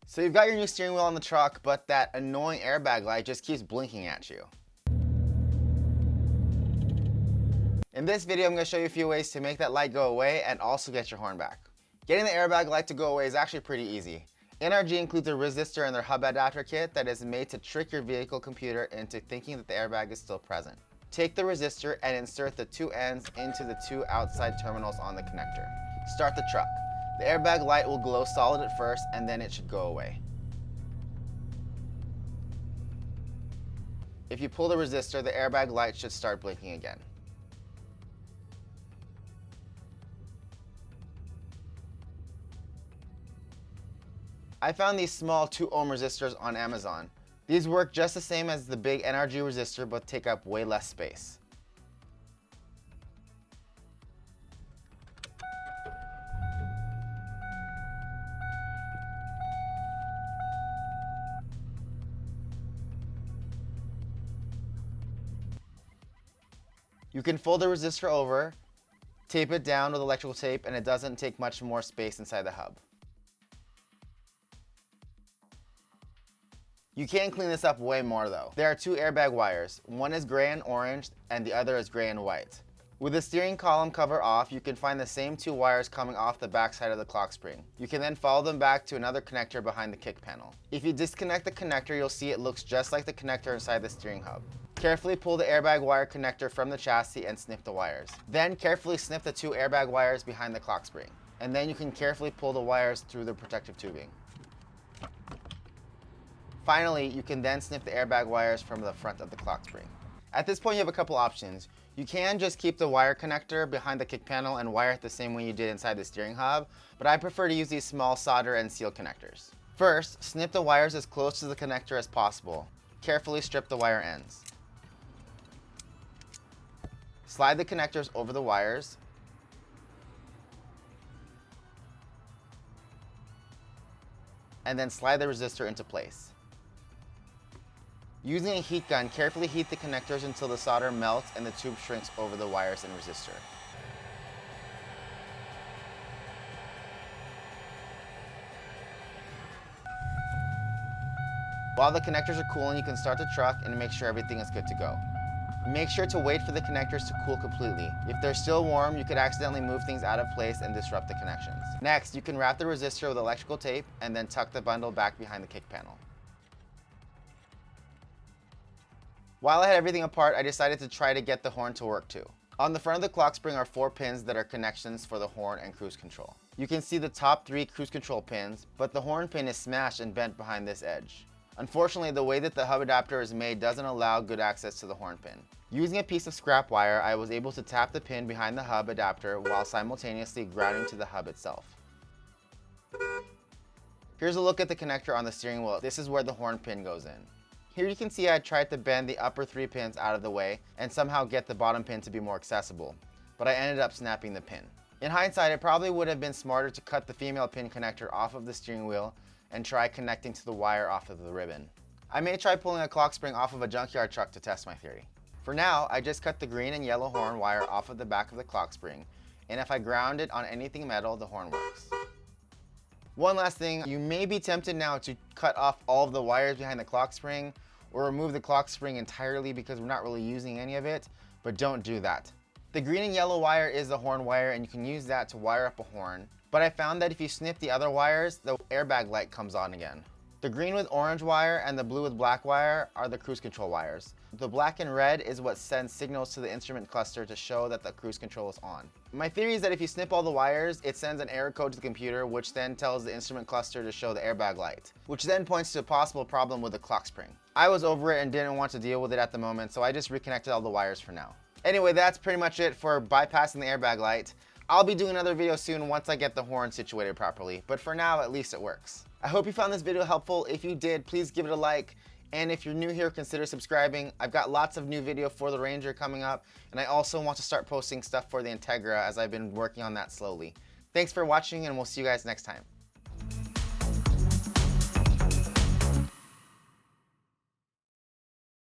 So you've got your new steering wheel on the truck, but that annoying airbag light just keeps blinking at you. In this video, I'm going to show you a few ways to make that light go away and also get your horn back. Getting the airbag light to go away is actually pretty easy. NRG includes a resistor in their hub adapter kit that is made to trick your vehicle computer into thinking that the airbag is still present. Take the resistor and insert the two ends into the two outside terminals on the connector. Start the truck. The airbag light will glow solid at first and then it should go away. If you pull the resistor, the airbag light should start blinking again. I found these small 2 ohm resistors on Amazon. These work just the same as the big NRG resistor but take up way less space. You can fold the resistor over, tape it down with electrical tape, and it doesn't take much more space inside the hub. You can clean this up way more though. There are 2 airbag wires. One is gray and orange and the other is gray and white. With the steering column cover off, you can find the same 2 wires coming off the back side of the clock spring. You can then follow them back to another connector behind the kick panel. If you disconnect the connector, you'll see it looks just like the connector inside the steering hub. Carefully pull the airbag wire connector from the chassis and snip the wires. Then carefully snip the 2 airbag wires behind the clock spring. And then you can carefully pull the wires through the protective tubing. Finally, you can then snip the airbag wires from the front of the clock spring. At this point, you have a couple options. You can just keep the wire connector behind the kick panel and wire it the same way you did inside the steering hub, but I prefer to use these small solder and seal connectors. First, snip the wires as close to the connector as possible. Carefully strip the wire ends. Slide the connectors over the wires. And then slide the resistor into place. Using a heat gun, carefully heat the connectors until the solder melts and the tube shrinks over the wires and resistor. While the connectors are cooling, you can start the truck and make sure everything is good to go. Make sure to wait for the connectors to cool completely. If they're still warm, you could accidentally move things out of place and disrupt the connections. Next, you can wrap the resistor with electrical tape and then tuck the bundle back behind the kick panel. While I had everything apart, I decided to try to get the horn to work too. On the front of the clock spring are 4 pins that are connections for the horn and cruise control. You can see the top 3 cruise control pins, but the horn pin is smashed and bent behind this edge. Unfortunately, the way that the hub adapter is made doesn't allow good access to the horn pin. Using a piece of scrap wire, I was able to tap the pin behind the hub adapter while simultaneously grounding to the hub itself. Here's a look at the connector on the steering wheel. This is where the horn pin goes in. Here you can see I tried to bend the upper 3 pins out of the way and somehow get the bottom pin to be more accessible, but I ended up snapping the pin. In hindsight, it probably would have been smarter to cut the female pin connector off of the steering wheel and try connecting to the wire off of the ribbon. I may try pulling a clock spring off of a junkyard truck to test my theory. For now, I just cut the green and yellow horn wire off of the back of the clock spring, and if I ground it on anything metal, the horn works. One last thing, you may be tempted now to cut off all of the wires behind the clock spring or remove the clock spring entirely because we're not really using any of it, but don't do that. The green and yellow wire is the horn wire and you can use that to wire up a horn, but I found that if you snip the other wires, the airbag light comes on again. The green with orange wire and the blue with black wire are the cruise control wires. The black and red is what sends signals to the instrument cluster to show that the cruise control is on. My theory is that if you snip all the wires, it sends an error code to the computer, which then tells the instrument cluster to show the airbag light, which then points to a possible problem with the clock spring. I was over it and didn't want to deal with it at the moment, so I just reconnected all the wires for now. Anyway, that's pretty much it for bypassing the airbag light. I'll be doing another video soon once I get the horn situated properly, but for now, at least it works. I hope you found this video helpful. If you did, please give it a like. And if you're new here, consider subscribing. I've got lots of new video for the Ranger coming up, and I also want to start posting stuff for the Xterra as I've been working on that slowly. Thanks for watching, and we'll see you guys next time.